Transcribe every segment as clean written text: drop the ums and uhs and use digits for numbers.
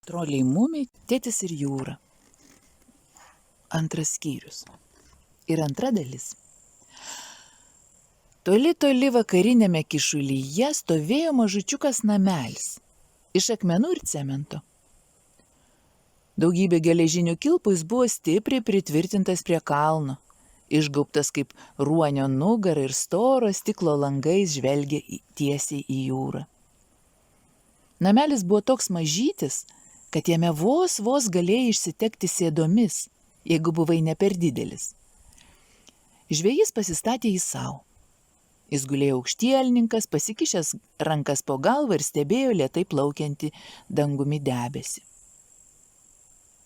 Troliai mumiai, tėtis ir jūra. Antras skyrius. Ir antra dalis. Toli, toli vakarinėme kišulyje stovėjo mažučiukas namelis. Iš akmenų ir cemento. Daugybė geležinių kilpų jis buvo stipriai pritvirtintas prie kalno. Išgaubtas kaip ruonio nugara ir storo stiklo langais žvelgė tiesiai į jūrą. Namelis buvo toks mažytis, kad jame vos galėjai išsitekti sėdomis, jeigu buvai ne per didelis. Žvejys pasistatė jį savo. Jis gulėjo aukštielninkas, pasikišęs rankas po galvą ir stebėjo lėtai plaukiantį dangumi debesį.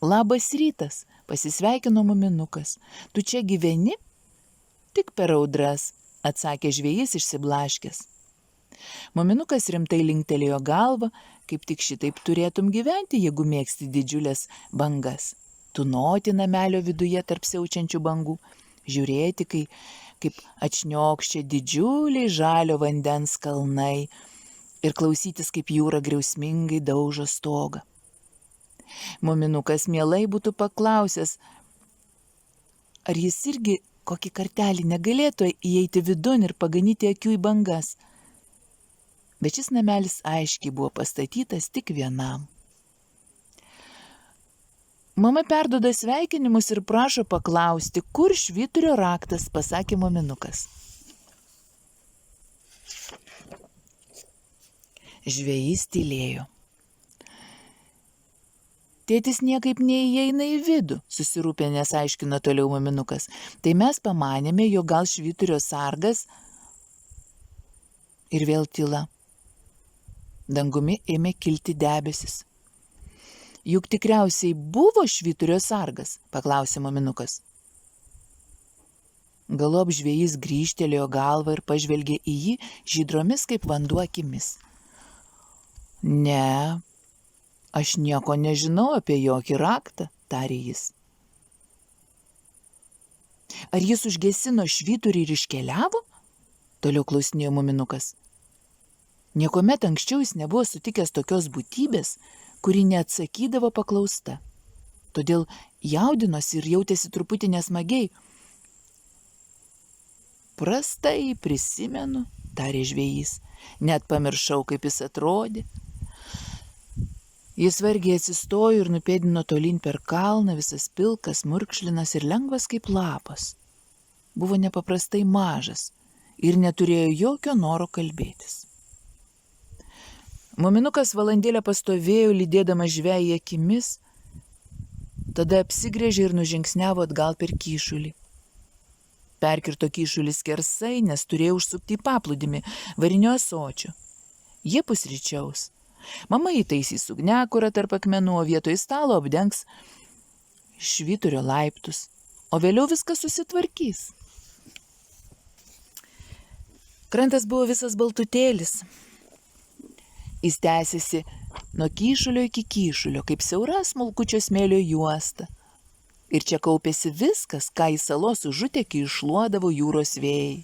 Labas rytas, pasisveikino muminukas. Tu čia gyveni? Tik per audras, atsakė žvejys išsiblaškęs. Muminukas rimtai linktelėjo galvą, kaip tik šitaip turėtum gyventi, jeigu mėgsti didžiulės bangas. Tūnoti namelio viduje tarp siaučiančių bangų, žiūrėti, kaip atšniokščia didžiuliai žalio vandens kalnai ir klausytis, kaip jūra griausmingai daužo stogą. Muminukas mielai būtų paklausęs, ar jis irgi kokį kartelį negalėtų įeiti vidun ir paganyti akių į bangas. Bet šis namelis aiškiai buvo pastatytas tik vienam. Mama perduoda sveikinimus ir prašo paklausti, kur švyturio raktas, pasakė muminukas. Žvejys tylėjo. Tėtis niekaip neįeina į vidų, susirūpinęs aiškino toliau muminukas. Tai mes pamanėme, jog gal švyturio sargas. Ir vėl tyla. Dangumi ėmė kilti debesis. Juk tikriausiai buvo švyturio sargas, paklausė muminukas. Galop žvejys grįžtelėjo galvą ir pažvelgė į jį žydromis kaip vanduo akimis. Ne. Aš nieko nežinau apie jokį raktą, tarė jis. Ar jis užgesino švyturį ir iškeliavo? Toliau klausinėjo muminukas. Niekuomet anksčiau jis nebuvo sutikęs tokios būtybės, kuri neatsakydavo paklausta. Todėl jaudinosi ir jautėsi truputį nesmagiai. Prastai prisimenu, tarė žvejys. Net pamiršau, kaip jis atrodė. Jis vargiai atsistojo ir nupėdino tolyn per kalną, visas pilkas, murkšlinas ir lengvas kaip lapas. Buvo nepaprastai mažas ir neturėjo jokio noro kalbėtis. Muminukas valandėlę pastovėjo, lydėdamas žvejį akimis, tada apsigręžė ir nužingsniavo atgal per kyšulį. Perkirto kyšulį skersai, nes turėjo užsukti į paplūdimį varinio ąsočio. Jie pusryčiaus. Mama įtaisys ugniakurą tarp akmenų, o vietoj stalo apdengs švyturio laiptus, o vėliau viskas susitvarkys. Krantas buvo visas baltutėlis. Jis tęsėsi nuo kyšulio iki kyšulio, kaip siaura smulkučio smėlio juosta. Ir čia kaupėsi viskas, ką į salos užutekį iššluodavo jūros vėjai.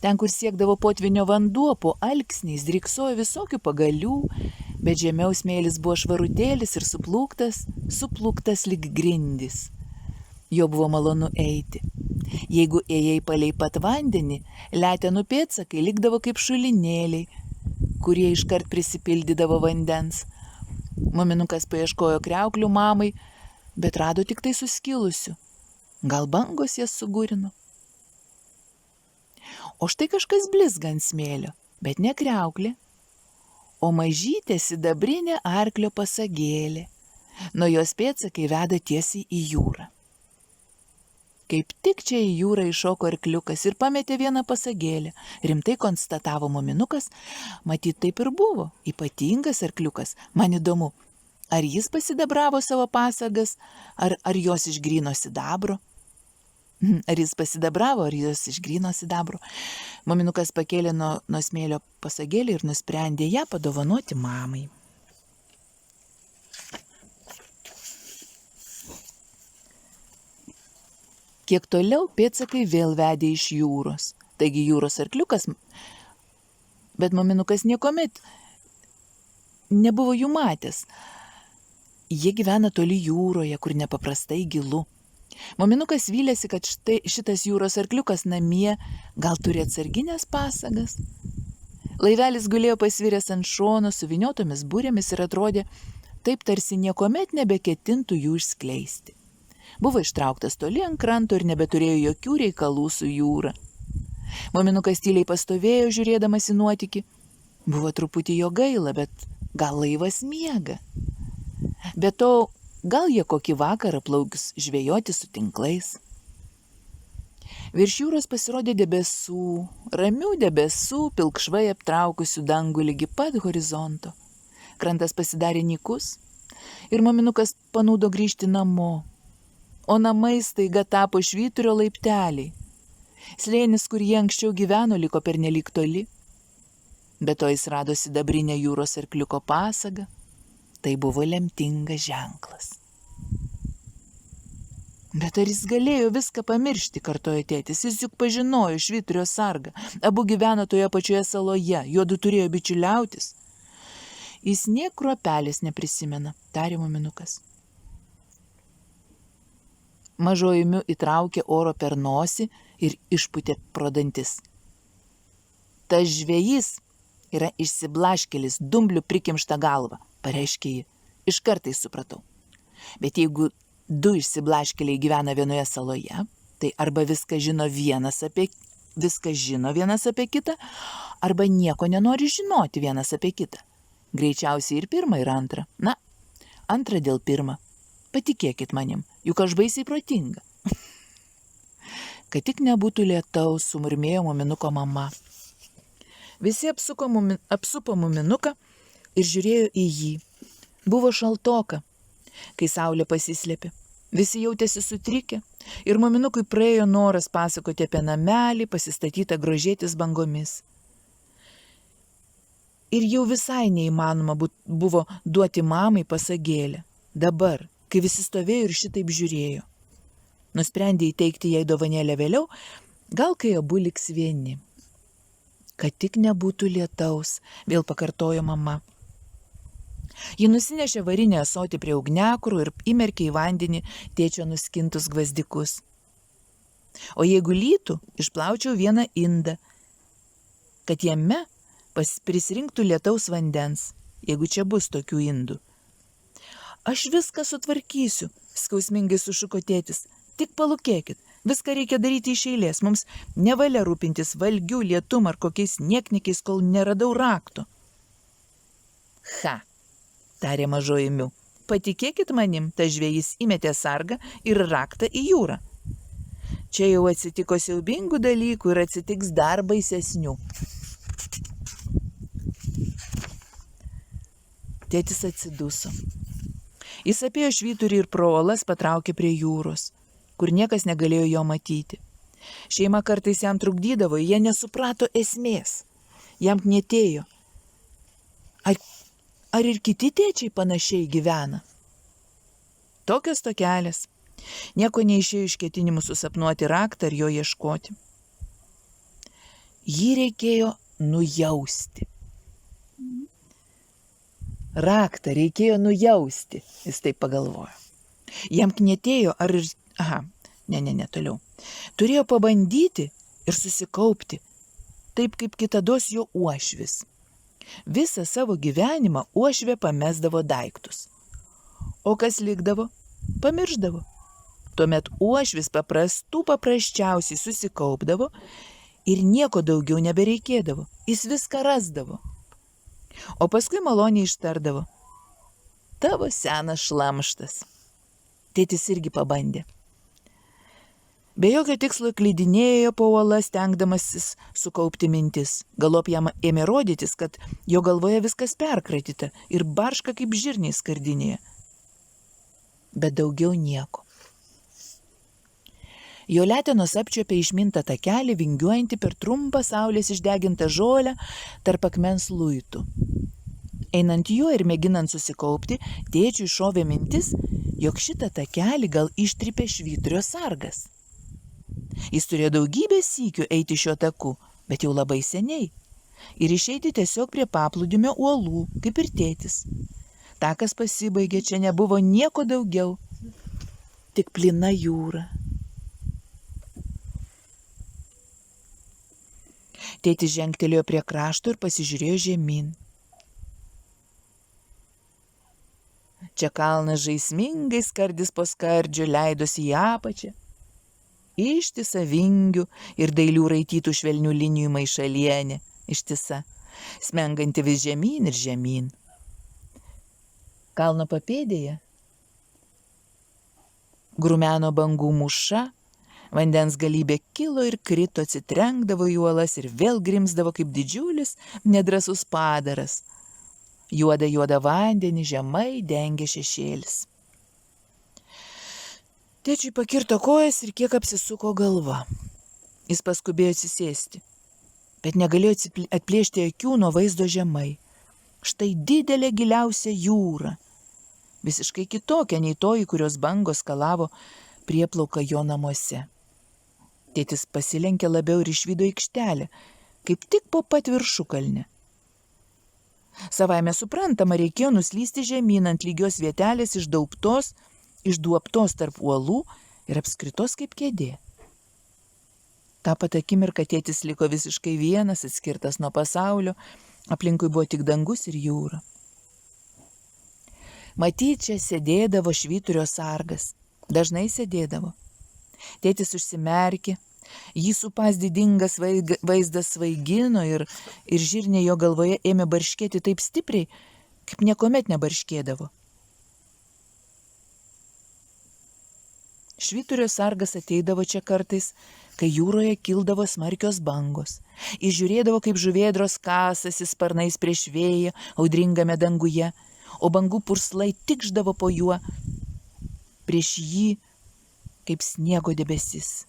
Ten, kur siekdavo potvinio vanduo, po alksniais dryksojo visokių pagalių, bet žemiau smėlis buvo švarutėlis ir suplūktas lyg grindys. Jo buvo malonu eiti. Jeigu ėjai palei pat vandenį, letenų pėdsakai likdavo kaip šulinėliai, kurie iškart prisipildydavo vandens. Muminukas paieškojo kriauklių mamai, bet rado tik tai suskilusių. Gal bangos jas sugūrino? O štai kažkas blizga ant smėlio, bet ne kriauklė, o mažytė sidabrinė arklio pasagėlė. Nuo jos pėdsakai veda tiesiai į jūrą. Kaip tik čia į jūrą iššoko arkliukas ir pametė vieną pasagėlę. Rimtai konstatavo muminukas, matyt taip ir buvo, ypatingas arkliukas. Man įdomu, ar jis pasidabravo savo pasagas, ar jos iš gryno sidabro? Ar jis pasidabravo, ar jos iš gryno sidabro? Muminukas pakėlė nuo smėlio pasagėlį ir nusprendė ją padovanoti mamai. Kiek toliau pėdsakai vėl vedė iš jūros. Taigi jūros arkliukas, bet muminukas niekuomet nebuvo jų matęs. Jie gyvena toli jūroje, kur nepaprastai gilu. Muminukas vylėsi, kad štai šitas jūros arkliukas namie gal turi atsarginės pasagas. Laivelis gulėjo pasviręs ant šono su vyniotomis burėmis ir atrodė taip, tarsi niekuomet nebeketintų jų išskleisti. Buvo ištrauktas toli ant kranto ir nebeturėjo jokių reikalų su jūra. Muminukas tyliai pastovėjo, žiūrėdamas į nuotykį. Buvo truputį jo gaila, bet gal laivas miega. Be to, gal jie kokį vakarą plauks žvejoti su tinklais. Virš jūros pasirodė debesų, ramių debesų, pilkšvai aptraukusių dangų lygi pat horizonto. Krantas pasidarė nykus ir muminukas panūdo grįžti namo. O namai staiga tapo švyturio laipteliai. Slėnis, kur jie anksčiau gyveno, liko pernelyg toli. Be to jis rado sidabrinę jūros arkliuko pasagą. Tai buvo lemtingas ženklas. Bet ar jis galėjo viską pamiršti, kartojo tėtis, jis juk pažinojo švyturio sargą. Abu gyveno toje pačioje saloje, juodu turėjo bičiuliautis. Jis nė kruopelės neprisimena, tarė muminukas. Mažoji Miu įtraukė oro per nosį ir išpūtė pro dantis. Tas žvejys yra išsiblaškėlis, dumblių prikimšta galva, pareiškė ji. Iš kartais supratau. Bet jeigu du išsiblaškėliai gyvena vienoje saloje, tai arba viską žino vienas apie kitą, arba nieko nenori žinoti vienas apie kitą. Greičiausiai ir pirmą, ir antrą. Na, antrą dėl pirmą. Patikėkit manim, juk aš baisiai protinga. Kad tik nebūtų lietaus, sumurmėjo muminuko mama. Visi apsupo muminuką ir žiūrėjo į jį. Buvo šaltoka, kai saulė pasislėpė. Visi jautėsi sutrikę ir muminukui praėjo noras pasakoti apie namelį, pasistatytą grožėtis bangomis. Ir jau visai neįmanoma buvo duoti mamai pasagėlę. Dabar, kai visi stovėjo ir šitaip žiūrėjo. Nusprendė įteikti jai dovanėlę vėliau, gal kai abu liks vieni. Kad tik nebūtų lietaus, vėl pakartojo mama. Ji nusinešė varinę ąsotį prie ugniakurų ir įmerkė į vandenį tėčio nuskintus gvazdikus. O jeigu lytų, išplaučiau vieną indą, kad jame prisirinktų lietaus vandens, jeigu čia bus tokių indų. Aš viską sutvarkysiu, skausmingai sušuko tėtis. Tik palūkėkit, viską reikia daryti iš eilės, mums nevalia rūpintis valgių, lietum ar kokiais nieknikiais, kol neradau rakto. Ha, tarė mažoji Miu, patikėkit manim, tas žvejys įmetė sargą ir raktą į jūrą. Čia jau atsitiko siaubingų dalykų ir atsitiks dar baisesnių. Tėtis atsiduso. Jis apėjo švyturį ir pro uolas patraukė prie jūros, kur niekas negalėjo jo matyti. Šeima kartais jam trukdydavo, jie nesuprato esmės. Jam knietėjo. Ar ir kiti tėčiai panašiai gyvena? Tokios tokelės. Nieko neišėjo iš ketinimų susapnuoti raktą ar jo ieškoti. Jį reikėjo nujausti. Raktą reikėjo nujausti, jis taip pagalvojo. Jam knietėjo, ar ir... toliau. Turėjo pabandyti ir susikaupti, taip kaip kitados jo uošvis. Visą savo gyvenimą uošvė pamesdavo daiktus. O kas likdavo, pamirždavo. Tuomet uošvis paprasčiausiai susikaupdavo ir nieko daugiau nebereikėdavo. Jis viską rasdavo. O paskui maloniai ištardavo. Tavo senas šlamštas. Tėtis irgi pabandė. Be jokio tikslo klydinėjo po uolas, stengdamasis sukaupti mintis. Galop jam ėmė rodytis, kad jo galvoje viskas perkratyta ir barška kaip žirniai skardinėje. Bet daugiau nieko. Jo letenos apčiuopė išmintą takelį, vingiuojantį per trumpą saulės išdegintą žolę tarp akmens luitų. Einant juo ir mėginant susikaupti, tėčiui šovė mintis, jog šitą takelį gal ištrypė švyturio sargas. Jis turėjo daugybę sykių eiti šiuo taku, bet jau labai seniai. ir išeiti tiesiog prie paplūdimio uolų, kaip ir tėtis. Takas pasibaigė, čia nebuvo nieko daugiau, tik plyna jūra. Tėtis žengtelėjo prie krašto ir pasižiūrėjo žemyn. Čia kalnas žaismingai skardis po skardžio leidosi į apačią. Ištisa vingių ir dailių raitytų švelnių linijų maišalienė, ištisa, smenganti vis žemyn ir žemyn. Kalno papėdėje grumeno bangų mūša, vandens galybė kilo ir krito, atsitrenkdavo į uolas ir vėl grimzdavo kaip didžiulis nedrąsus padaras. Juodą vandenį žemai dengė šešėlis. Tėčiui pakirto kojas ir kiek apsisuko galva. Jis paskubėjo atsisėsti, bet negalėjo atplėšti akių nuo vaizdo žemai. Štai didelė giliausia jūra, visiškai kitokia nei toji, kurios bangos skalavo prieplauką jo namuose. Tėtis pasilenkė labiau ir išvydo aikštelę, kaip tik po pat viršukalnę. Savaime suprantama, reikėjo nuslysti žemyn ant lygios vietelės išduobtos tarp uolų ir apskritos kaip kėdė. Ta pat akimirką tėtis liko visiškai vienas, atskirtas nuo pasaulio, aplinkui buvo tik dangus ir jūra. Matyt, čia sėdėdavo švyturio sargas, dažnai sėdėdavo. Tėtis užsimerkė, jį supąs didingas vaizdas svaigino ir žirnė jo galvoje ėmė barškėti taip stipriai, kaip niekuomet nebarškėdavo. Švyturio sargas ateidavo čia kartais, kai jūroje kildavo smarkios bangos. Jis žiūrėdavo, kaip žuvėdros kasasi sparnais prieš vėją audringame danguje, o bangų purslai tikšdavo po juo, prieš jį kaip sniego debesis.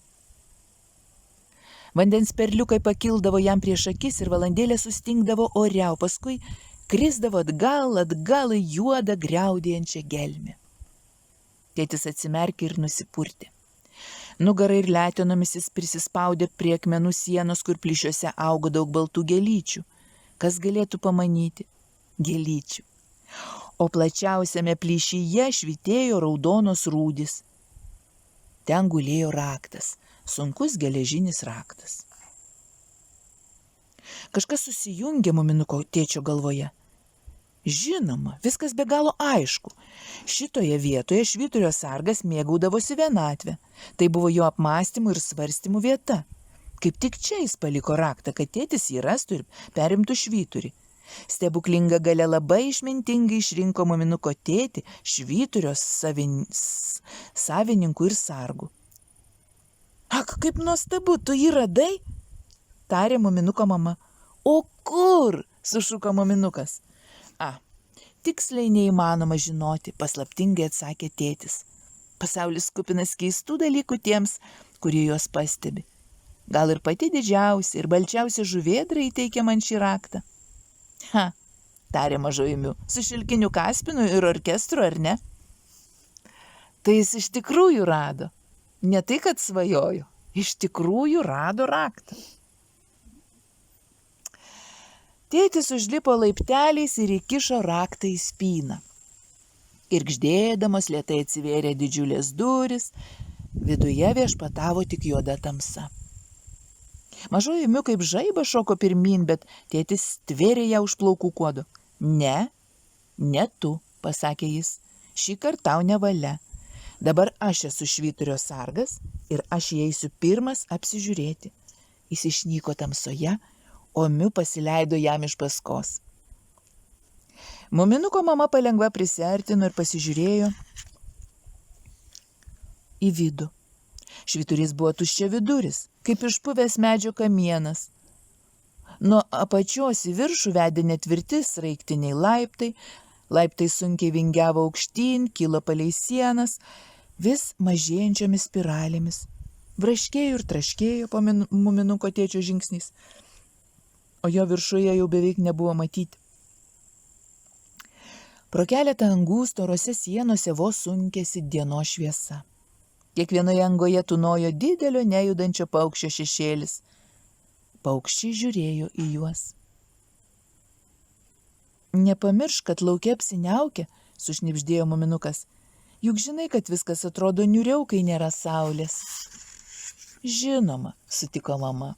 Vandens perliukai pakildavo jam prieš akis ir valandėlę sustingdavo ore, o paskui krisdavo atgal į juodą griaudėjančią gelmę. Tėtis atsimerkė ir nusipurtė. Nugarą ir letenomis jis prisispaudė prie akmenų sienos, kur plyšiuose augo daug baltų gėlyčių. Kas galėtų pamanyti? Gėlyčių. O plačiausiame plyšyje švytėjo raudonos rūdys. Ten gulėjo raktas, sunkus geležinis raktas. Kažkas susijungė muminuko tėčio galvoje. Žinoma, viskas be galo aišku. Šitoje vietoje švyturio sargas mėgaudavosi vienatvę. Tai buvo jo apmąstymų ir svarstymų vieta. Kaip tik čia jis paliko raktą, kad tėtis jį rastų ir perimtų švyturį. Stebuklinga galia labai išmintingai išrinko muminuko tėtį švyturio savininku ir sargu. Ak, kaip nuostabu, tu jį radai? Tarė muminuko mama. O kur? Sušuko muminukas. Tiksliai neįmanoma žinoti, paslaptingai atsakė tėtis. Pasaulis kupinas keistų dalykų tiems, kurie juos pastebi. Gal ir pati didžiausia ir balčiausia žuvėdra įteikė man šį raktą. Tarė mažoimiu, su šilkiniu kaspinu ir orkestru, ar ne? Tai jis iš tikrųjų rado. Ne tai, kad svajojo, iš tikrųjų rado raktą. Tėtis užlipo laipteliais ir įkišo raktą į spyną. Irgždėdamos lėtai atsivėrė didžiulės durys, viduje viešpatavo tik juoda tamsa. Mažoji miu kaip žaibas šoko pirmyn, bet tėtis stvėrė ją už plaukų kuodu. Ne tu, pasakė jis, šį kartą tau nevalia. Dabar aš esu švyturio sargas ir aš įeisiu pirmas apsižiūrėti. Jis išnyko tamsoje, o miu pasileido jam iš paskos. Muminuko mama palengva prisiartino ir pasižiūrėjo į vidų. Švyturys buvo tuščiaviduris, kaip išpuvęs medžio kamienas. Nuo apačios į viršų vedė netvirti sraigtiniai laiptai, laiptai sunkiai vingiavo aukštyn, kilo palei sienas, vis mažėjančiomis spiralėmis. Braškėjo ir traškėjo po muminuko tėčio žingsniais, o jo viršuje jau beveik nebuvo matyti. Pro keletą angų storose sienose vos sunkėsi dienos šviesa. Kiekvienoje angoje tūnojo didelio nejudančio paukščio šešėlis. Paukščiai žiūrėjo į juos. Nepamiršk, kad lauke apsiniaukia, sušnibždėjo muminukas. Juk žinai, kad viskas atrodo niūriau, kai nėra saulės. Žinoma, sutiko mama.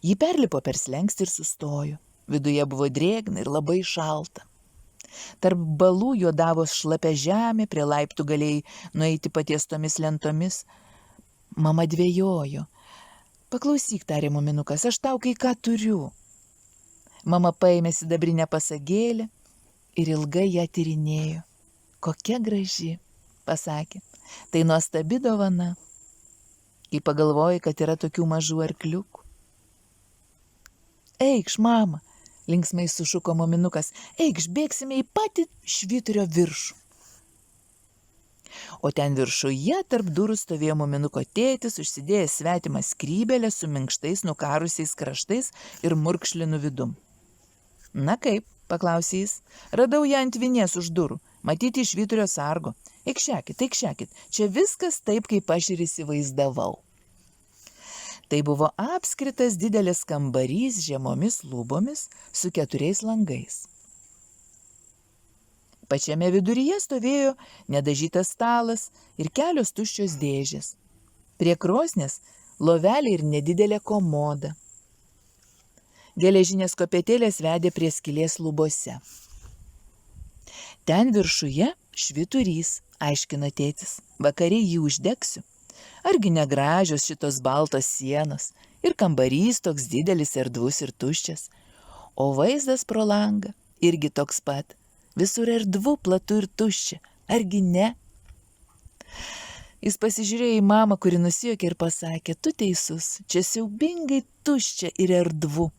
Ji perlipo per slenkstį ir sustojo. Viduje buvo drėgna ir labai šalta. Tarp balų juodavo šlapia žemė, prie laiptų galėjai nueiti patiestomis lentomis. Mama dvejojo. Paklausyk, tarė muminukas, aš tau kai ką turiu. Mama paėmė sidabrinę pasagėlę ir ilgai ją tyrinėjo. Kokia graži, pasakė. Tai nuostabi dovana. Kai pagalvoji, kad yra tokių mažų arkliukų. Eikš, mama, linksmai sušuko muminukas. Eikš, bėgsime į patį švyturio viršų. O ten viršuje tarp durų stovėjo muminuko tėtis, užsidėjęs svetimą skrybelę su minkštais nukarusiais kraštais ir murkšlinu vidum. Na kaip, paklausė jis, radau ją ant vinies už durų, matyti iš švyturio sargo. Eikšekit, čia viskas taip, kaip aš ir įsivaizdavau. Tai buvo apskritas didelis kambarys žemomis lūbomis su 4 langais. Pačiame viduryje stovėjo nedažytas stalas ir kelios tuščios dėžės. Prie krosnies lovelė ir nedidelė komoda. Geležinės kopėtėlės vedė prie skylės lubose. Ten viršuje švyturys, aiškino tėtis, vakare jį uždegsiu. Argi negražios šitos baltos sienos ir kambarys toks didelis, erdvus ir tuščias, o vaizdas pro langą irgi toks pat, visur erdvu, platu ir tuščia, argi ne? Jis pasižiūrėjo į mamą, kuri nusijuokė ir pasakė, tu teisus, čia siaubingai tuščia ir erdvu.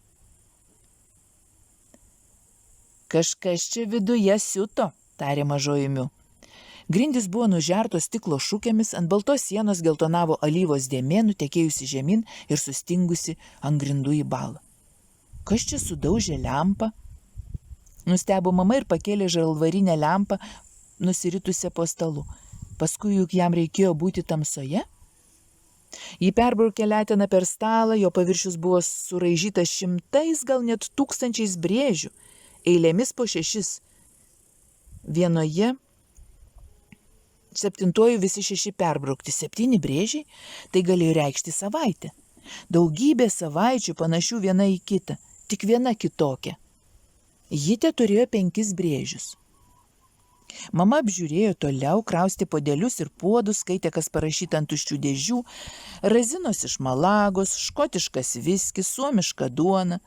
Kažkas čia viduje siuto, tarė mažojumiu. Grindys buvo nužertos stiklo šukėmis, ant baltos sienos geltonavo alyvos dėmė, nutekėjusi žemyn ir sustingusi ant grindų į balą. Kas čia sudaužė lempą? Nustebo mama ir pakėlė žalvarinę lempą, nusiritusią po stalu. Paskui juk jam reikėjo būti tamsoje? Jį perbraukė leteną per stalą, jo paviršius buvo suraižytas 100, gal net 1000 brėžių, eilėmis po 6. Vienoje 7 visi 6 perbraukti, 7 brėžiai, tai galėjo reikšti savaitę. Daugybė savaičių panašių viena į kitą, tik viena kitokia. Ji turėjo 5 brėžius. Mama apžiūrėjo toliau, kraustė podelius ir puodus, skaitė, kas parašyta ant tuščių dėžių, razinos iš Malagos, škotiškas viskis, suomiška duona.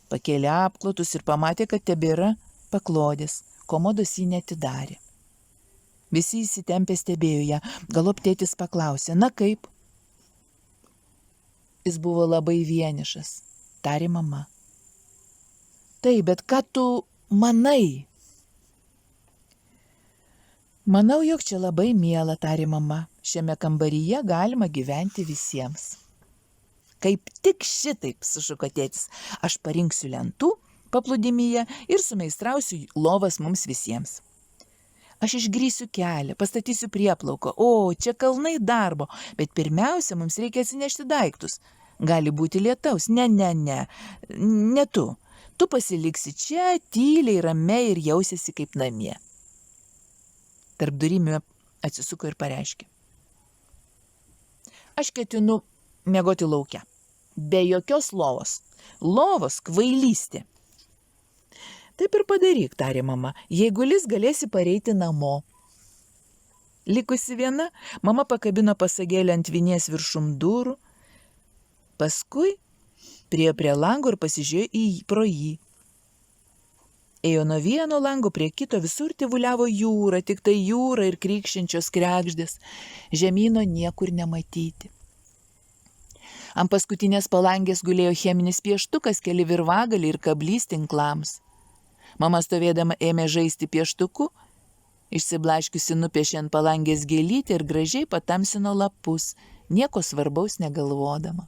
Pakėlė apklotus ir pamatė, kad tebėra paklodės, komodos jį neatidarė. Visi įsitempę stebėjo ją, galop tėtis paklausė, na kaip? Jis buvo labai vienišas, tarė mama. Taip, bet ką tu manai? Manau, jog čia labai miela, tarė mama. Šiame kambaryje galima gyventi visiems. Kaip tik šitaip, sušuko tėtis, aš parinksiu lentų paplūdimyje ir sumeistrausiu lovas mums visiems. Aš išgrysiu kelią, pastatysiu prieplauką, o, čia kalnai darbo, bet pirmiausia, mums reikia atsinešti daiktus. Gali būti lietaus, ne tu. Tu pasiliksi čia, tyliai, ramiai ir jausiesi kaip namie. Tarp durimių atsisuko ir pareiškė. Aš ketinu miegoti lauke, be jokios lovos. Lovos kvailystė. Taip ir padaryk, tarė mama, jei gulis galėsi pareiti namo. Likusi viena, mama pakabino pasagėlę ant vinies viršum durų, paskui priėjo prie lango ir pasižiūrėjo pro jį. Ėjo nuo vieno lango prie kito, visur tyvuliavo jūra, tik tai jūra ir krykščiančios kregždės, žemyno niekur nematyti. Ant paskutinės palangės gulėjo cheminis pieštukas, keli virvagaliai ir kablys tinklams. Mama stovėdama ėmė žaisti pieštuku, išsiblaškiusi nupiešė ant palangės gėlytę ir gražiai patamsino lapus, nieko svarbaus negalvodama.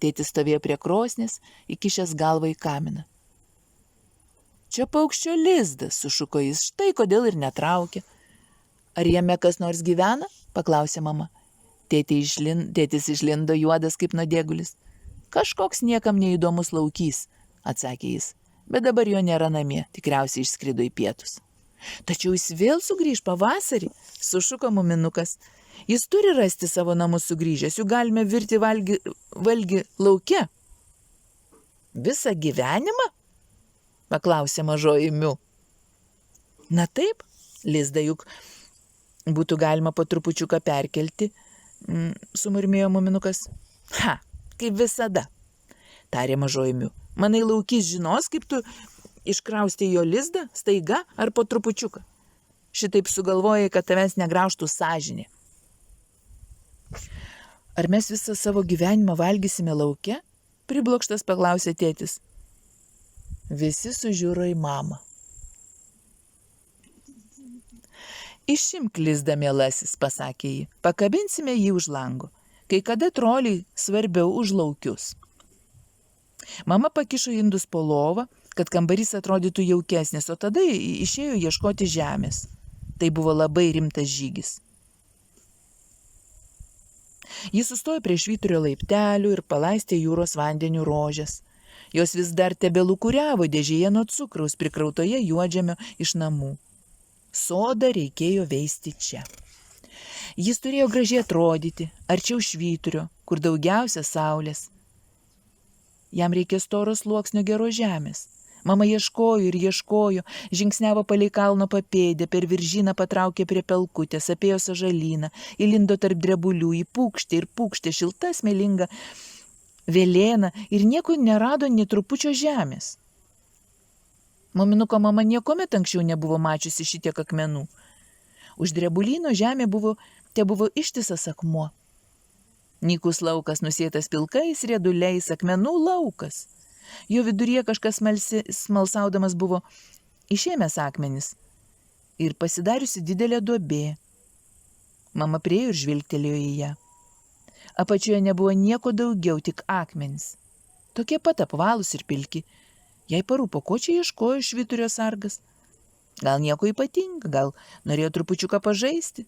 Tėtis stovėjo prie krosnės, įkišęs galvą į kaminą. Čia paukščio lizdas, sušuko jis, štai kodėl ir netraukė. Ar jame kas nors gyvena? Paklausė mama. Tėtis išlindo juodas kaip nuodėgulis. Kažkoks niekam neįdomus laukys, atsakė jis. bet dabar jo nėra namie, tikriausiai išskrido į pietus. Tačiau jis vėl sugrįž pavasarį, sušuko muminukas. Jis turi rasti savo namus sugrįžęs, juk galime virti valgį lauke. Visą gyvenimą? Paklausė mažoji Miu. Na taip, lizdą juk būtų galima po trupučiuką perkelti, sumurmėjo muminukas. Ha, kaip visada, tarė mažoji Miu. Manai, laukys žinos, kaip tu iškraustė jo lizdą, staiga ar po trupučiuką? Šitaip sugalvojai, kad tavęs negraužtų sąžinė. Ar mes visą savo gyvenimą valgysime lauke? Priblokštas paklausė tėtis. Visi sužiūro į mamą. Išimk lizdą, mielasis, pasakė ji. Pakabinsime jį už lango. Kai kada troliai svarbiau už laukius. Mama pakišo indus po lovą, kad kambarys atrodytų jaukesnis, o tada išėjo ieškoti žemės. Tai buvo labai rimtas žygis. Jis sustojo prie švyturio laiptelių ir palaistė jūros vandeniu rožes. Jos vis dar tebelukuriavo dėžėje nuo cukraus prikrautoje juodžemio iš namų. Sodą reikėjo veisti čia. Jis turėjo gražiai atrodyti, arčiau švyturio, kur daugiausia saulės. Jam reikėjo storo sluoksnio geros žemės. Mama ieškojo ir ieškojo, žingsniavo palei kalno papėdę, per viržyną patraukė prie pelkutės, apėjo sąžalyną, įlindo tarp drebulių, įpūkštė šilta smėlinga vėlėna ir nieko nerado nė trupučio žemės. Muminuko mama niekuomet anksčiau nebuvo mačiusi šitiek akmenų. Už drebulyno žemė buvo ištisas akmuo. Nykus laukas nusėtas pilkais rieduliais, akmenų laukas. Jo viduryje kažkas smalsaudamas buvo išėmęs akmenis ir pasidariusi didelė duobė. Mama priėjo ir žvilgtelėjo į ją. Apačioje nebuvo nieko daugiau, tik akmenys. Tokie pat apvalūs ir pilki. Jai parūpo, ko čia ieškojo švyturio sargas. Gal nieko ypatinga, gal norėjo trupučiuką pažaisti.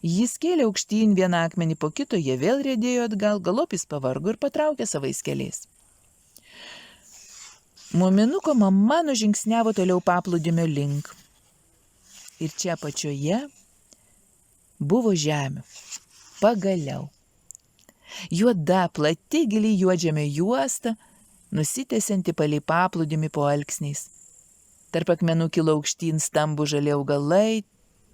Jis kėlė aukštyn vieną akmenį po kito, jie vėl riedėjo atgal, galop jis pavargo ir patraukė savais keliais. Muminuko mama nužingsniavo toliau paplūdimio link. Ir čia apačioje buvo žemė. Pagaliau. Juoda, plati, gili juodžemio juosta, nusitęsianti palei paplūdimį po alksniais. Tarp akmenų kilo aukštyn stambų žali augalai,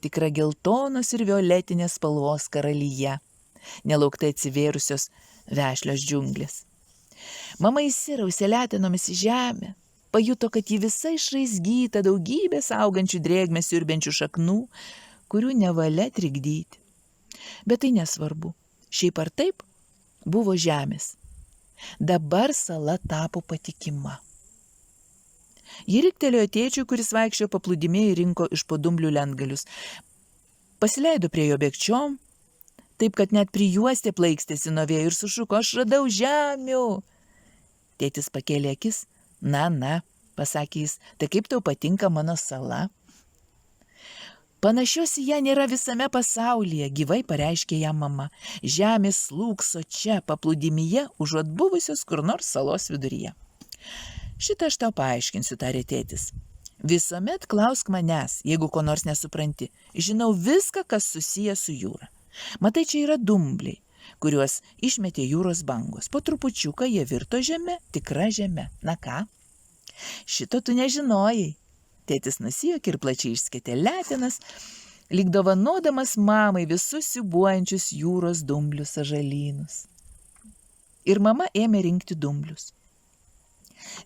tikra geltonos ir violetinės spalvos karalyje, nelauktai atsivėrusios vešlios džiunglės. Mama įsirausė letenomis į žemę, pajuto, kad ji visa išraizgyta daugybės augančių drėgmę siurbiančių šaknų, kurių nevalia trikdyti. Bet tai nesvarbu, šiaip ar taip buvo žemės. Dabar sala tapo patikima. Ji riktelėjo tėčiui, kuris vaikščiojo paplūdimėje ir rinko iš po dumblių lentgalius. Pasileido prie jo bėgčiom, taip kad net prijuostė plaikstėsi nuo vėjo ir sušuko, aš radau žemių. Tėtis pakėlė akis, na, pasakė jis, tai kaip tau patinka mano sala? Panašios į ją nėra visame pasaulyje, gyvai pareiškė ją mama. Žemė slūkso čia, paplūdimyje, užuot buvusios kur nors salos viduryje. Šitą aš tau paaiškinsiu, tarė tėtis. Visuomet klausk manęs, jeigu ko nors nesupranti. Žinau viską, kas susiję su jūra. Matai, čia yra dumbliai, kuriuos išmetė jūros bangos. Po trupučiuką jie virto žeme, tikra žeme. Na ką? Šito tu nežinojai. Tėtis nusijuokė ir plačiai išskėtė letenas, lyg dovanodamas mamai visus siūbuojančius jūros dumblių sąžalynus. Ir mama ėmė rinkti dumblius.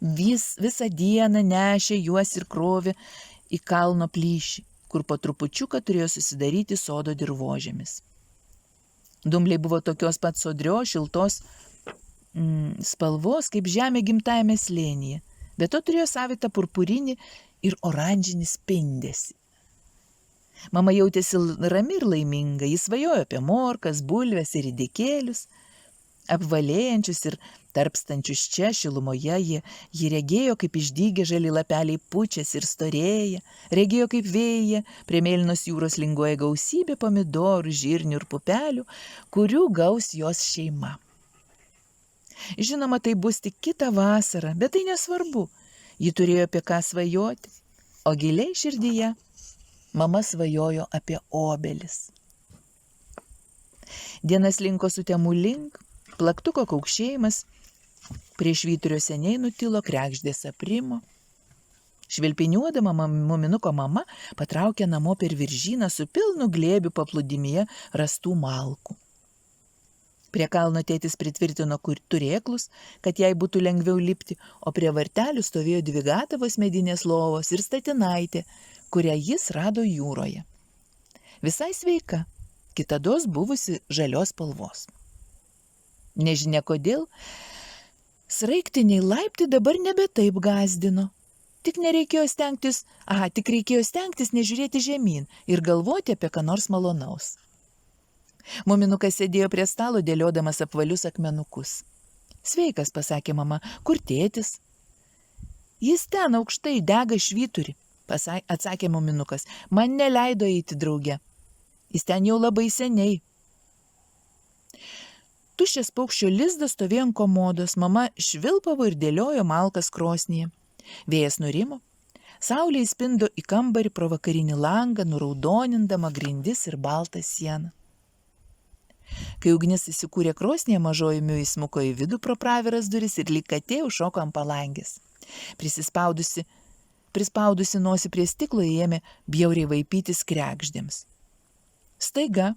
Visą dieną nešė juos ir krovė į kalno plyšį, kur po trupučiuką turėjo susidaryti sodo dirvožemis. Dumbliai buvo tokios pat sodrios, šiltos spalvos, kaip žemė gimtajame slėnyje, bet to turėjo savitą purpurinį ir oranžinį spindesį. Mama jautėsi rami ir laiminga, jis svajojo apie morkas, bulves ir ridikėlius, apvalėjančius ir tarpstančius čia šilumoje, jie regėjo, kaip išdygę žali lapeliai pučiasi ir storėja, regėjo, kaip vėja, prie mėlynos jūros linguoja gausybė pomidorų, žirnių ir pupelių, kurių gaus jos šeima. Žinoma, tai bus tik kitą vasarą, bet tai nesvarbu. Ji turėjo apie ką svajoti, o giliai širdyje mama svajojo apie obelis. Dienas linko sutemų link, plaktuko kaukšėjimas, prie švyturio seniai nutilo, kregždės aprimo. Švilpiniuodama muminuko mama patraukė namo per viržyną su pilnu glėbiu paplūdimyje rastų malkų. Prie kalno tėtis pritvirtino turėklus, kad jai būtų lengviau lipti, o prie vartelių stovėjo 2 gatavos medinės lovos ir statinaitė, kurią jis rado jūroje. Visai sveika, kitados buvusi žalios spalvos. Nežinia kodėl, sraigtiniai laiptai dabar nebe taip gąsdino. Tik reikėjo stengtis nežiūrėti žemyn ir galvoti apie ką nors malonaus. Muminukas sėdėjo prie stalo, dėliodamas apvalius akmenukus. Sveikas, pasakė mama, kur tėtis? Jis ten aukštai dega švyturį, atsakė muminukas. Man neleido eiti drauge. Jis ten jau labai seniai. Tuščias paukščio lizdas stovėjo ant komodos, mama švilpavo ir dėliojo malkas krosnyje. Vėjas nurimo, saulė įspindo į kambarį pro vakarinį langą, nuraudonindama grindis ir baltą sieną. Kai ugnis įsikūrė krosnyje, mažoji Miu įsmuko į vidų pro praviras duris ir lyg katė užšoko ant palangės. Prispaudusi nosį prie stiklo, ėmė bjauriai vaipytis kregždėms. Staiga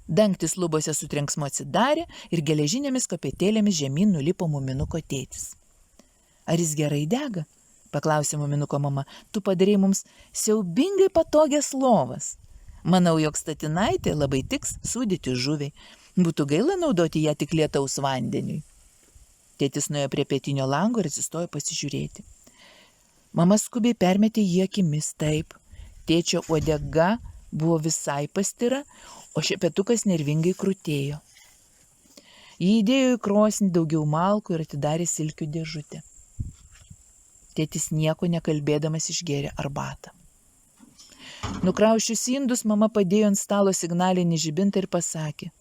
dangtis lubose su trenksmu atsidarė ir geležinėmis kopėtėlėmis žemyn nulipo muminuko tėtis. Ar jis gerai dega? Paklausė muminuko mama. Tu padarei mums siaubingai patogias lovas. Manau, jog statinaitė labai tiks sūdyti žuviai. Būtų gaila naudoti ją tik lietaus vandeniui. Tėtis nuėjo prie pietinio lango ir atsistojo pasižiūrėti. Mama skubiai permetė jį akimis. Taip, tėčio uodega buvo visai pastira, o šepetukas nervingai krutėjo. Jį įdėjo į krosnį daugiau malkų ir atidarė silkių dėžutę. Tėtis nieko nekalbėdamas išgėrė arbatą. Nukraušius indus, mama padėjo ant stalo signalinį žibintą ir pasakė.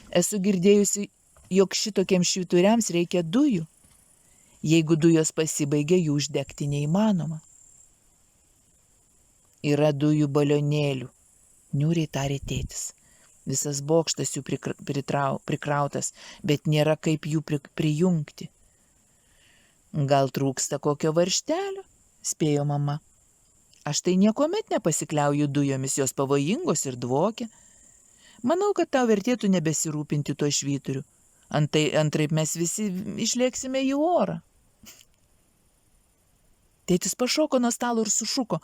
Esu girdėjusi, jog šitokiems švyturiams reikia dujų. Jeigu dujos pasibaigia, jų uždegti neįmanoma. Yra dujų balionėlių, niūriai tarė tėtis. Visas bokštas jų prikrautas, bet nėra kaip jų prijungti. Gal trūksta kokio varžtelio, spėjo mama. Aš tai niekuomet nepasikliauju dujomis, jos pavojingos ir dvokia. Manau, kad tau vertėtų nebesirūpinti tuo švyturiu. Antraip mes visi išlėksime į orą. Tėtis pašoko nuo stalo ir sušuko.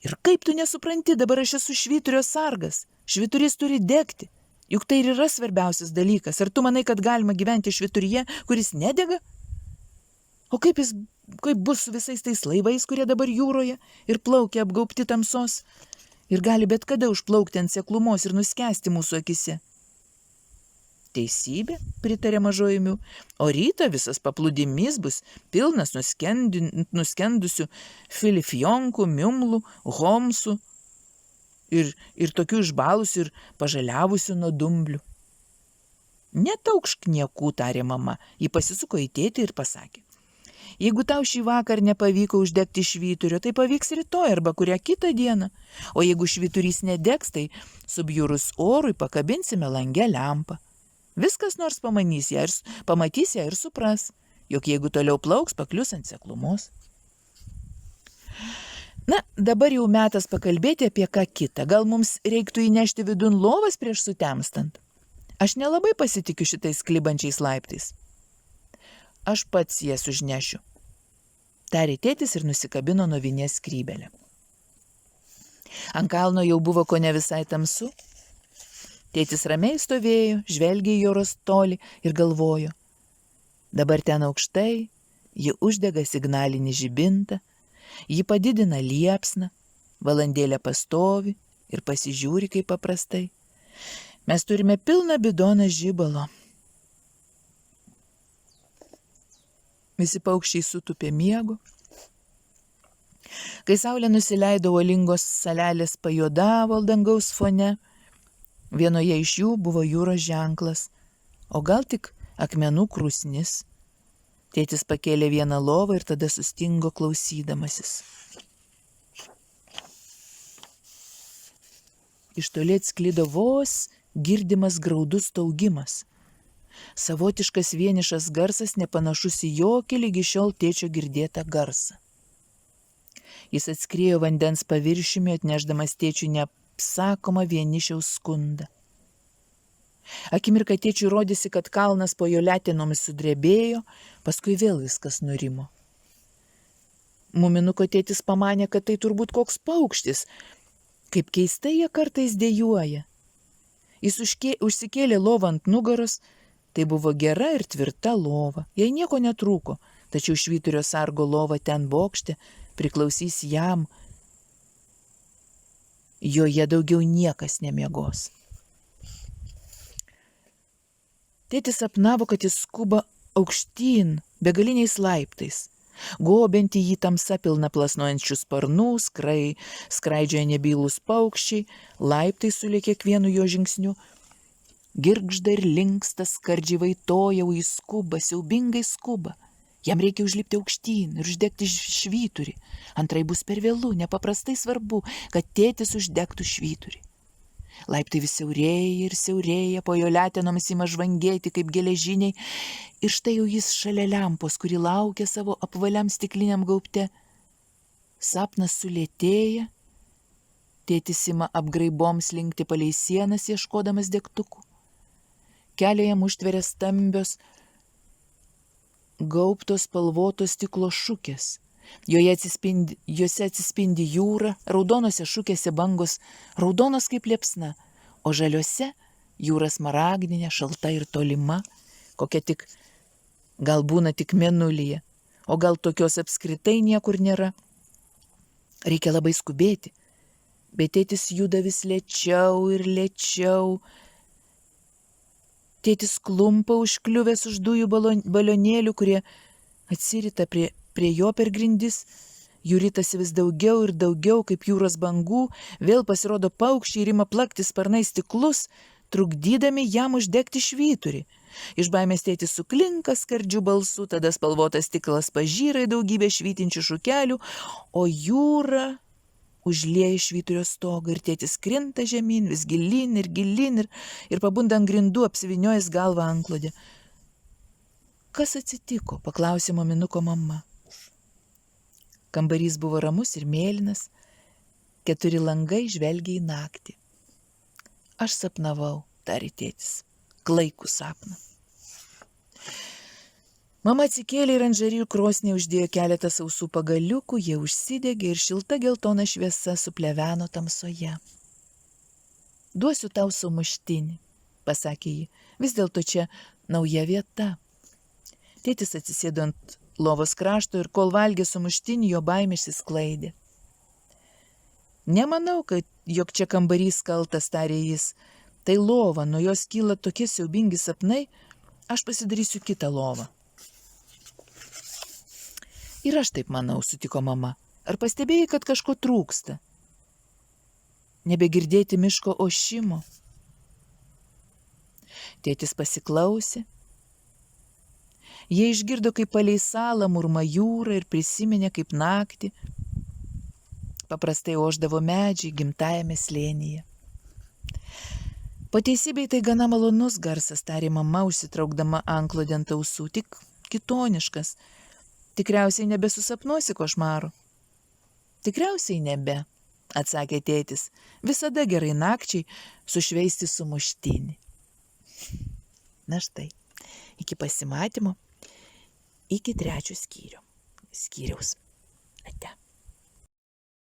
Ir kaip tu nesupranti, dabar aš esu švyturio sargas. Švyturys turi degti. Juk tai ir yra svarbiausias dalykas. Ar tu manai, kad galima gyventi švyturyje, kuris nedega? O kaip bus su visais tais laivais, kurie dabar jūroje ir plaukia apgaubti tamsos ir gali bet kada užplaukti ant seklumos ir nuskęsti mūsų akise? Teisybė, pritarė mažoji Miu, o rytą visas paplūdimys bus pilnas nuskendusių filifjonkų, miumlų, homsų ir tokių išbalusių ir pažaliavusių nuo dumblių. Netaukšk niekų, tarė mama. Ji pasisuko į tėtį ir pasakė. Jeigu tau šį vakar nepavyko uždegti švyturio, tai pavyks rytoj arba kurią kitą dieną. O jeigu švyturys nedegs, tai subjūrus orui pakabinsime lange lempą. Viskas nors pamatys ją ir supras, jog jeigu toliau plauks, paklius ant seklumos. Na, dabar jau metas pakalbėti apie ką kitą. Gal mums reiktų įnešti vidun lovas prieš sutemstant? Aš nelabai pasitikiu šitais klibančiais laiptais. Aš pats jas užnešiu, tarė tėtis ir nusikabino nuo vinies skrybelę. Ant kalno jau buvo kone visai tamsu. Tėtis ramiai stovėjo, žvelgė į jūros tolį ir galvojo. Dabar ten aukštai, ji uždega signalinį žibintą, ji padidina liepsną, valandėlę pastovi ir pasižiūri kaip paprastai. Mes turime pilną bidoną žibalo. Visi paukščiai sutupė miego. Kai saulė nusileido, uolingos salelės pajuodavo dangaus fone. Vienoje iš jų buvo jūros ženklas, o gal tik akmenų krūsnis. Tėtis pakėlė vieną lovą ir tada sustingo klausydamasis. Iš toli atsklido vos girdimas graudus staugimas. Savotiškas vienišas garsas, nepanašus į jokį lygi šiol tėčio girdėtą garsą. Jis atskriejo vandens paviršiumi, atnešdamas tėčiui neapsakomą vienišiaus skundą. Akimirką tėčiui rodėsi, kad kalnas po jo letenomis sudrebėjo, paskui vėl viskas nurimo. Muminuko tėtis pamanė, kad tai turbūt koks paukštis, kaip keistai jie kartais dejuoja. Jis užsikėlė lovą ant nugaros, tai buvo gera ir tvirta lova, jai nieko netrūko, tačiau švyturio sargo lova ten bokšte priklausys jam, joje daugiau niekas nemiegos. Tėtis sapnavo, kad jis skuba aukštyn, begaliniais laiptais. Gobianti jį tamsa pilna plasnojančių sparnų, skraidžioja nebylūs paukščiai, laiptai sulė kiekvienu jo žingsniu. Girgžda ir linksta, skardžiai vaitoja, o jis skuba, siaubingai skuba. Jam reikia užlipti aukštyn ir uždegti švyturį. Antrai bus per vėlu, nepaprastai svarbu, kad tėtis uždegtų švyturį. Laiptai vis siaurėja ir siaurėja, po jo letenomis ima žvangėti kaip geležiniai, ir štai jau jis šalia lempos, kuri laukia savo apvaliam stikliniam gaubte. Sapnas sulėtėja, tėtis ima apgraibom slinkti palei sienas, ieškodamas degtukų. Kelią jam užtveria stambios, gaubtos spalvotos stiklo šukės. Jose atsispindi jūra, raudonose šukėse bangos, raudonos kaip liepsna, o žaliuose jūra smaragdinė, šalta ir tolima, kokia tik gal būna tik mėnulyje, o gal tokios apskritai niekur nėra. Reikia labai skubėti, bet tėtis juda vis lėčiau ir lėčiau. Tėtis klumpa užkliuvęs už dujų balionėlių, kurie atsirita prie jo per grindis, jų ritasi vis daugiau ir daugiau kaip jūros bangų, vėl pasirodo paukščiai ir ima plakti sparnais stiklus, trukdydami jam uždegti švyturį. Iš baimės tėtis suklinka skardžių balsų, tada spalvotas stiklas pažyra į daugybę švytinčių šukelių, o jūra užlieja švyturio stogą ir tėtis krinta žemyn, vis gilyn ir pabunda ant grindų, apsivyniojęs galvą antklode. Kas atsitiko? Paklausė muminuko mama. Kambarys buvo ramus ir mėlynas, 4 langai žvelgė į naktį. Aš sapnavau, tarė tėtis, klaikų sapną. Mama atsikėlė ir ant žarijų krosnį uždėjo keletą sausų pagaliukų, jie užsidegė ir šilta geltona šviesa supleveno tamsoje. Duosiu tau sumuštinį, pasakė ji, vis dėlto čia nauja vieta. Tėtis atsisėdo ant lovos krašto ir kol valgė sumuštinį, jo baimė išsisklaidė. Nemanau, jog čia kambarys kaltas, tarė jis. Tai lova, nuo jos kyla tokie siaubingi sapnai, aš pasidarysiu kitą lovą. Ir aš taip manau, sutiko mama. Ar pastebėjai, kad kažko trūksta? Nebegirdėti miško ošimo. Tėtis pasiklausė. Jie išgirdo, kaip palei salą murma jūra ir prisiminė, kaip naktį paprastai ošdavo medžiai gimtajame slėnyje. Po teisybei tai gana malonus garsas, tarė mama, užsitraukdama antklodę ant ausų, tik kitoniškas. Tikriausiai nebesusapnuosi košmarų. Tikriausiai nebe, atsakė tėtis. Visada gerai nakčiai sušveisti sumuštinį. Na štai, iki pasimatymo. Iki 3 skyriaus. Ate.